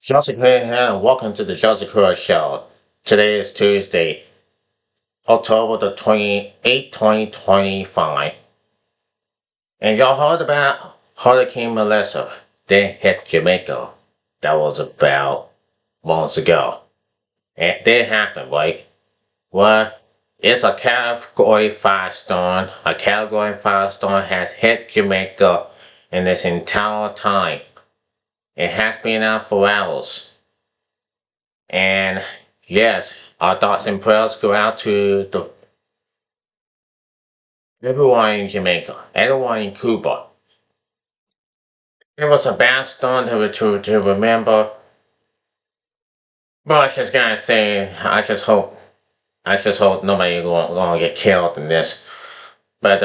Joseph here, and welcome to the Joseph Kura Show. Today is Tuesday, October the 28th, 2025. And y'all heard about Hurricane Melissa that hit Jamaica. That was about months ago. And it did happen, right? Well, it's a Category 5 storm. A Category 5 storm has hit Jamaica in this entire time. It has been out for hours. And yes, our thoughts and prayers go out to everyone in Jamaica, everyone in Cuba. It was a bad storm to remember. But I just gotta say, I just hope nobody gonna get killed in this. But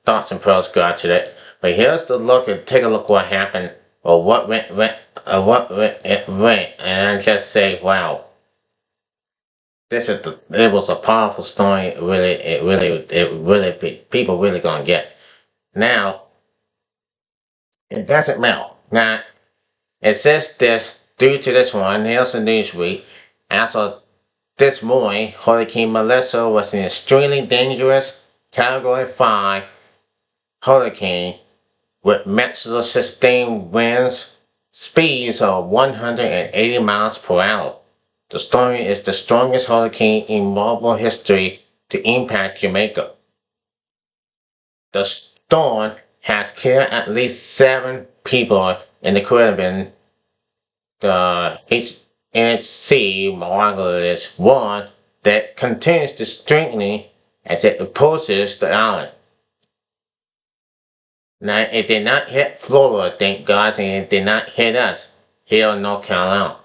thoughts and prayers go out to that. But here's the look and take a look what happened or it went, and I just say, wow. It was a powerful story. People really gonna get. Now, it doesn't matter. Now, it says this due to this one, here's the Newsweek. As of this morning, Hurricane Melissa was an extremely dangerous Category 5 hurricane with maximum sustained winds speeds of 180 miles per hour. The storm is the strongest hurricane in modern history to impact Jamaica. The storm has killed at least 7 people in the Caribbean. The HNC model is one that continues to strengthen as it approaches the island. Now, it did not hit Florida, thank God, and it did not hit us here in North Carolina.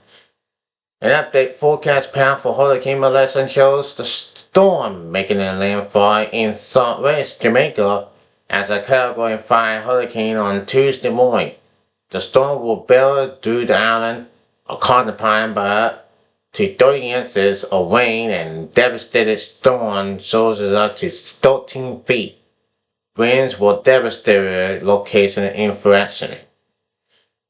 An update forecast path for Hurricane Melissa shows the storm making a landfall in southwest Jamaica as a Category 5 hurricane on Tuesday morning. The storm will barrel through the island, accompanied by up to 30 inches of rain and devastated storm surges up to 13 feet. Winds will devastate location in fraction.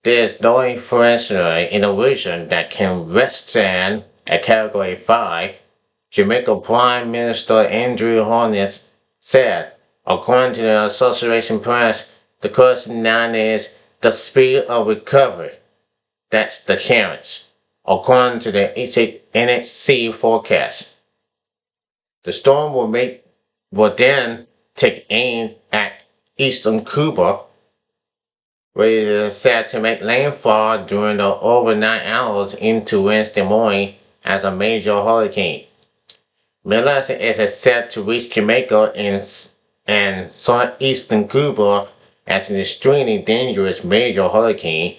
There is no infrastructure in the region that can withstand a Category 5, Jamaica Prime Minister Andrew Holness said. According to the Association Press, the question now is the speed of recovery. That's the challenge, according to the NHC forecast. The storm will then take aim at eastern Cuba, where it is set to make landfall during the overnight hours into Wednesday morning as a major hurricane. Melissa is set to reach Jamaica and southeastern Cuba as an extremely dangerous major hurricane,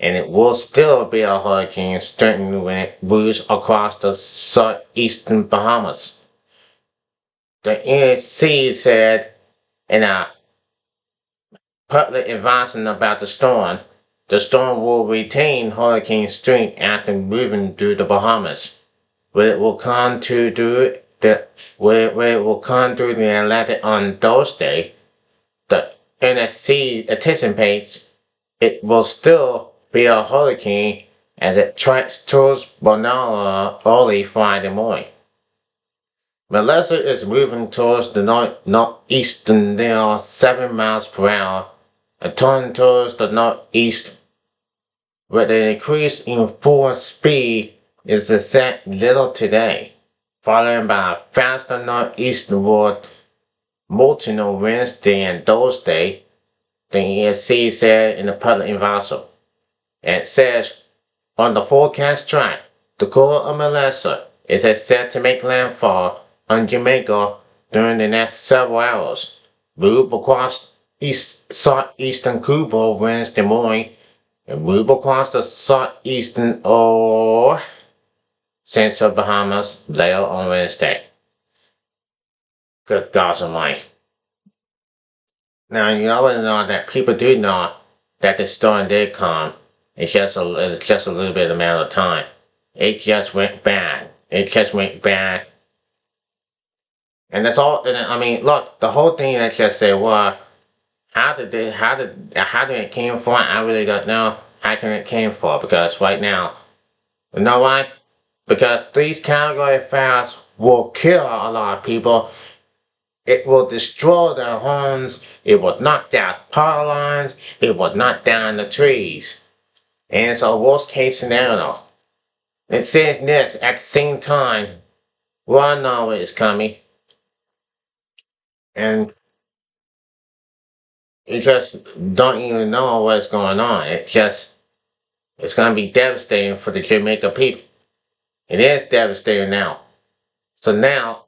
and it will still be a hurricane strengthening when it moves across the southeastern Bahamas. The NHC said in a public advisement about the storm will retain hurricane strength after moving through the Bahamas, where it will come through the Atlantic on Thursday. The NSC anticipates it will still be a hurricane as it tracks towards Bonara early Friday morning. Melissa is moving towards the northeastern near 7 miles per hour and turning towards the northeast, where the increase in force speed is set little today, followed by a faster northeastward motion on Wednesday and Thursday, the ESC said in the public advisory. And it says, on the forecast track, the core of Melissa is set to make landfall on Jamaica during the next several hours, move across southeastern Cuba Wednesday morning, and move across the southeastern or central Bahamas later on Wednesday. Good God Almighty. Now, you already know that people do know that the storm did come. It's just a little bit of matter of time. It just went bad. It just went bad. And that's all. I mean, look, the whole thing that just said, well, how did it came from? I really don't know. how can it came for? Because right now, you know why? Because these category fires will kill a lot of people. It will destroy their homes. It will knock down power lines. It will knock down the trees. And it's a worst case scenario. It says this at the same time. One know is coming. And you just don't even know what's going on. It's going to be devastating for the Jamaica people. It is devastating now. So now,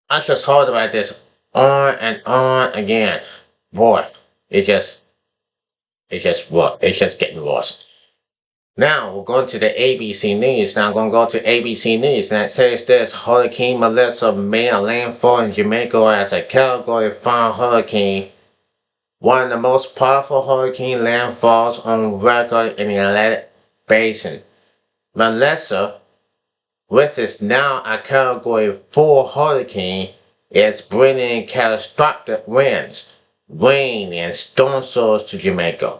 I just heard about this on and on again. Boy, it just, it's just getting worse. Now, we're going to the ABC News. Now, I'm going to go to ABC News. And it says this, Hurricane Melissa made a landfall in Jamaica as a Category 5 hurricane. One of the most powerful hurricane landfalls on record in the Atlantic Basin. Melissa, which is now a Category 4 hurricane, is bringing catastrophic winds, rain, and storm surge to Jamaica,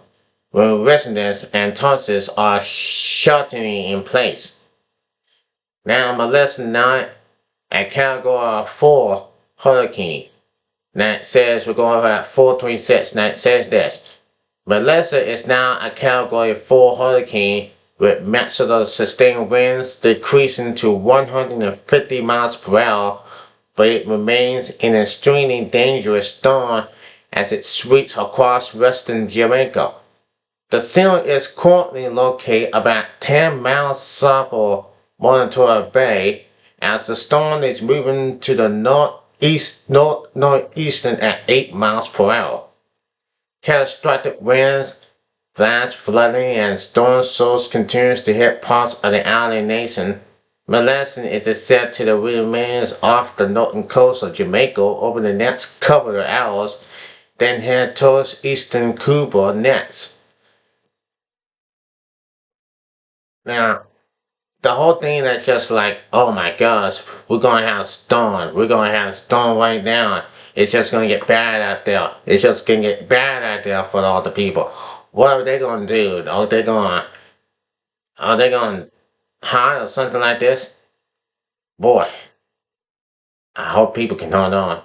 where residents and tourists are sheltering in place. Now, Melissa now a Category 4 hurricane. That says we're going at 426. That says this. Melissa is now a Category 4 hurricane with maximum sustained winds decreasing to 150 miles per hour, but it remains an extremely dangerous storm as it sweeps across western Jamaica. The center is currently located about 10 miles south of Monterey Bay as the storm is moving to the northeastern at 8 miles per hour. Catastrophic winds, flash flooding, and storm surge continues to hit parts of the island nation. Melissa is said to remain off the northern coast of Jamaica over the next couple of hours, then head towards eastern Cuba next. Now, the whole thing that's just like, oh my gosh, we're gonna have a storm. We're gonna have a storm right now. It's just gonna get bad out there. It's just gonna get bad out there for all the people. What are they gonna do? Are they gonna hide or something like this? Boy, I hope people can hold on.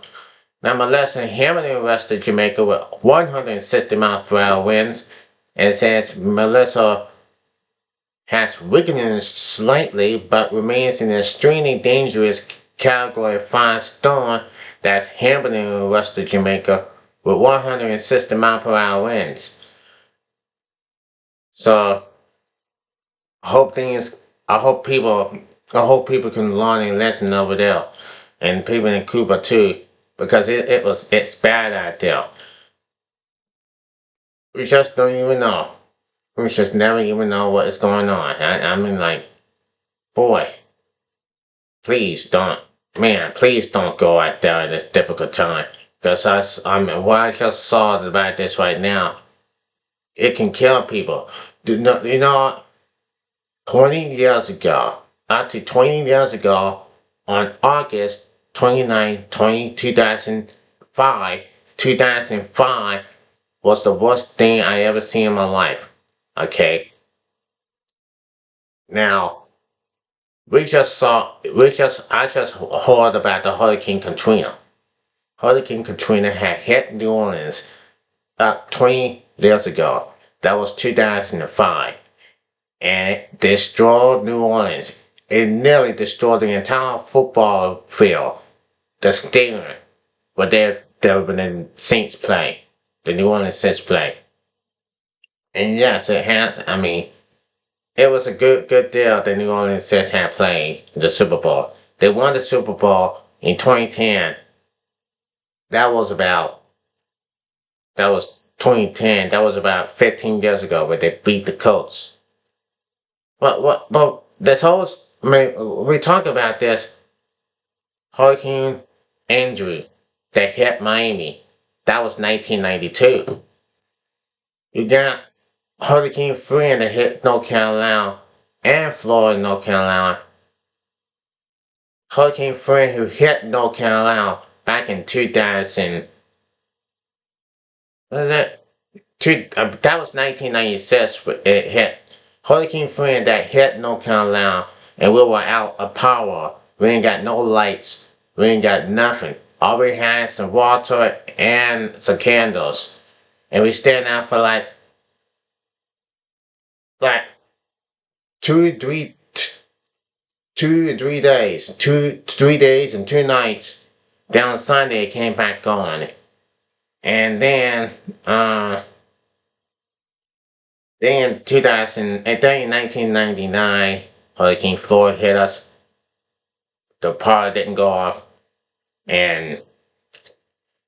Now, Melissa heavily arrested Jamaica with 160 miles per hour winds, and says Melissa has weakened slightly but remains an extremely dangerous Category 5 storm that's hammering western Jamaica with 160 miles per hour winds. So I hope things I hope people can learn a lesson over there. And people in Cuba too. Because it's bad out there. We just don't even know. We just never even know what is going on. I mean, like, boy, please don't go out there at this difficult time. Because what I just saw about this right now, it can kill people. You know, 20 years ago, actually 20 years ago, on August 29, 2005 was the worst thing I ever seen in my life. Okay? Now, I just heard about the Hurricane Katrina. Hurricane Katrina had hit New Orleans about 20 years ago. That was 2005. And it destroyed New Orleans. It nearly destroyed the entire football field. The stadium where the Saints play. The New Orleans Saints play. And yes, it has, I mean, it was a good deal the New Orleans Saints had played the Super Bowl. They won the Super Bowl in 2010. That was 2010. That was about 15 years ago where they beat the Colts. But that's always, I mean, we talk about this Hurricane Andrew that hit Miami. That was 1992. You got Hurricane Fran that hit North Carolina and Florida, North Carolina. Hurricane Fran who hit North Carolina back in 2000. What is it? that was 1996. It hit Hurricane Fran that hit North Carolina, and we were out of power. We ain't got no lights. We ain't got nothing. All we had some water and some candles, and we stayed out for like two, three, 2 to 3 days, 2, 3 days and 2 nights. Down Sunday, it came back on, and then 2000, and then in 1999, Hurricane Florida hit us. The power didn't go off, and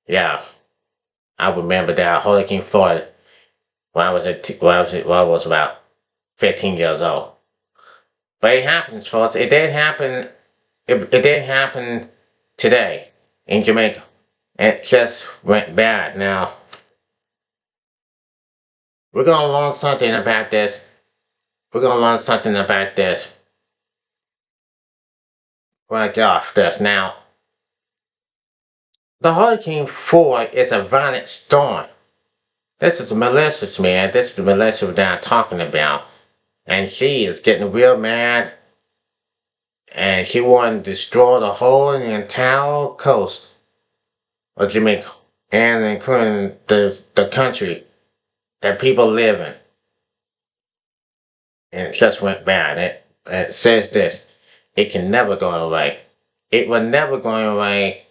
yeah, I remember that Hurricane Florida when I was about 15 years old. But it happens, folks. It did happen. It did happen today in Jamaica. It just went bad. Now we're gonna learn something about this. We're gonna learn something about this. Right off this now. The Hurricane 4 is a violent storm. This is malicious, man. This is the militia that I'm talking about. And she is getting real mad. And she wanted to destroy the whole entire coast of Jamaica. And including the country that people live in. And it just went bad. It says this. It can never go away. It will never go away.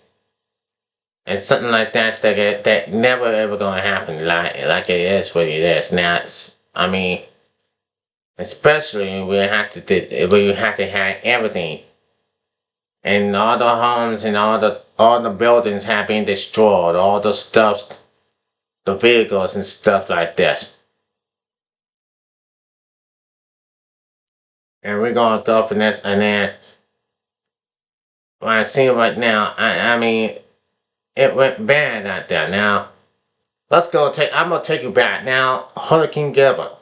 And something like that never ever gonna happen like it is what it is. Now I mean, especially when you have to have everything. And all the homes and all the buildings have been destroyed, all the stuff, the vehicles and stuff like this. And we're gonna go up in this, and then what I see right now, I mean, it went bad out there. Now I'm gonna take you back now. Hurricane Gilbert,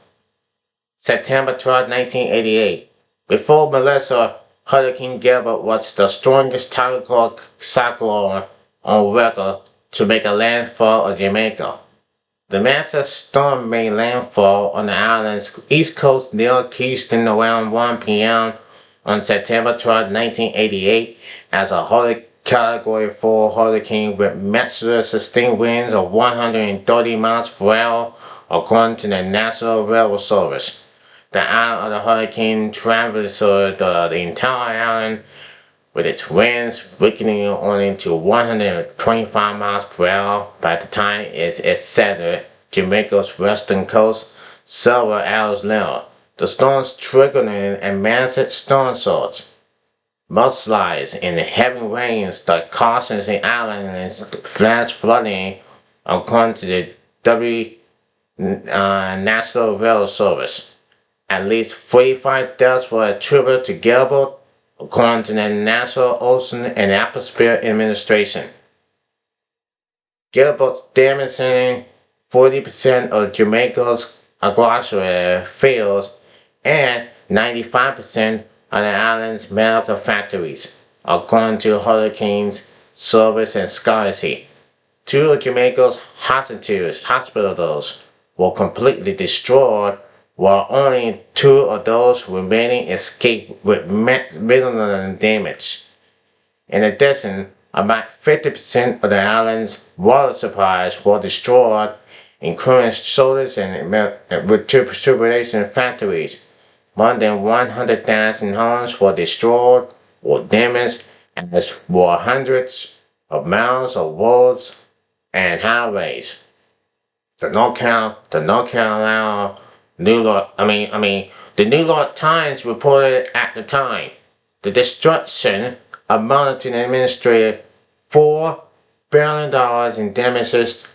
September 12, 1988. Before Melissa, Hurricane Gilbert was the strongest tropical cyclone on record to make a landfall of Jamaica. The massive storm made landfall on the island's east coast near Kingston around 1 p.m. on September 12, 1988 as a Category 4 hurricane with maximum sustained winds of 130 miles per hour, according to the National Weather Service. The island of the hurricane traversed the entire island with its winds weakening only to 125 miles per hour by the time it settled Jamaica's western coast several hours later. The storms triggered a massive storm surge, mudslides, and heavy rains that causes the island and flash flooding, according to the National Weather Service. At least 45 deaths were attributed to Gilbert, according to the National Ocean and Atmosphere Administration. Gilbert damaging 40% of Jamaica's agricultural fields and 95% of the island's medical factories, according to Hurricanes Service and Scarcity. 2 of Jamaica's hospitals were completely destroyed, while only 2 of those remaining escaped with minimal damage. In addition, about 50% of the island's water supplies were destroyed, including shoulders and distribution factories. More than 100,000 homes were destroyed or damaged, as were hundreds of miles of roads and highways. The North Carolina the New York Times reported at the time the destruction amounted to an administrative $4 billion in damages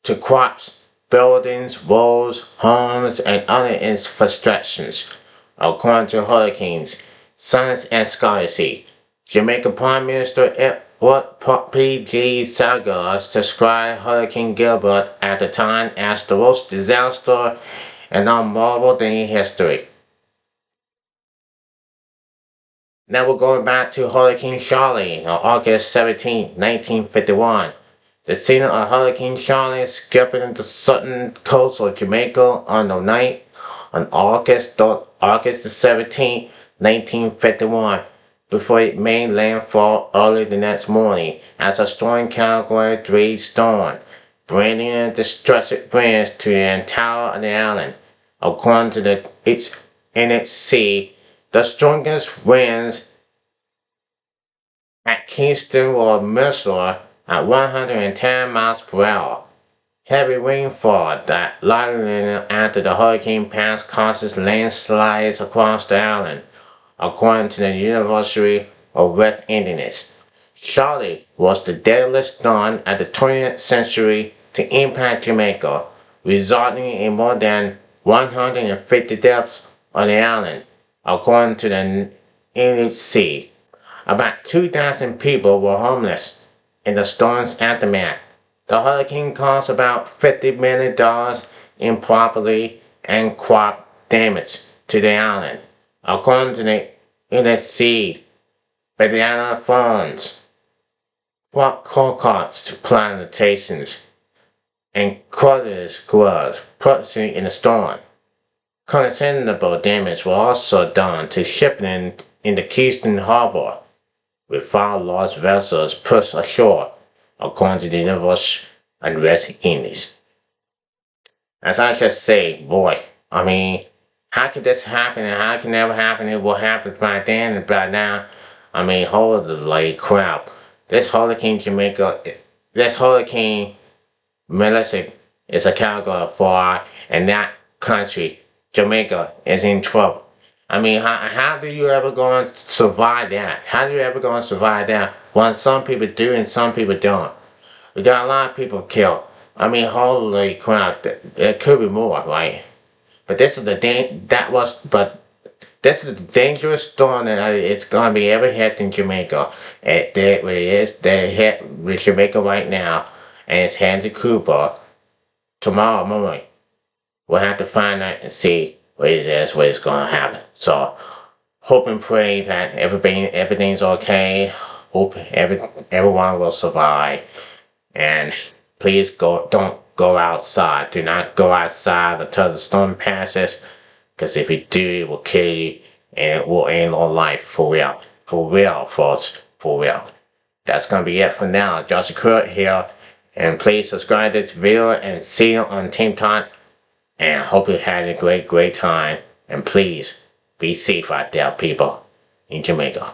to crops, buildings, roads, homes, and other infrastructures, according to Hurricanes Science and Scholarship. Jamaica Prime Minister Edward P.G. Sagars described Hurricane Gilbert at the time as the worst disaster and unmovable day in history. Now we're going back to Hurricane Charley on August 17, 1951. The scene of Hurricane Charlotte skipping the southern coast of Jamaica on the night on August the 17th, 1951, before it made landfall early the next morning as a strong Category 3 storm, bringing destructive winds to the entire island. According to the NHC, the strongest winds at Kingston were measured at 110 miles per hour. Heavy rainfall that lightning after the hurricane passed causes landslides across the island, according to the University of West Indies. Charlotte was the deadliest storm of the 20th century to impact Jamaica, resulting in more than 150 deaths on the island, according to the NHC. About 2,000 people were homeless in the storm's aftermath. The hurricane caused about $50 million in property and crop damage to the island, according to the NSC. Banana farms, crop coconuts plantations, and cottage growers purchasing in the storm. Considerable damage was also done to shipping in the Kingston harbor, with 5 large vessels pushed ashore, according to the University of West Indies. As I just say, boy, I mean, how could this happen and how can it never happen? It will happen by then and by now. I mean, holy crap. This hurricane Melissa is a Category 4, and that country, Jamaica, is in trouble. I mean, how do you ever going to survive that? How do you ever going to survive that when some people do and some people don't? We got a lot of people killed. I mean, holy crap, there could be more, right? But this is the this is the dangerous storm that it's gonna be ever hit in Jamaica. They're hit with Jamaica right now, and it's heading to Cuba tomorrow morning. We'll have to find out and see what it's gonna happen. So hope and pray that everything's okay. Hope everyone will survive. And please don't go outside. Do not go outside until the storm passes. Because if you do, it will kill you and it will end your life for real. For real, folks. For real. That's gonna be it for now. Joshua Crudup here. And please subscribe to this video and see you on Team Talk. And I hope you had a great time. And please be safe out there, people in Jamaica.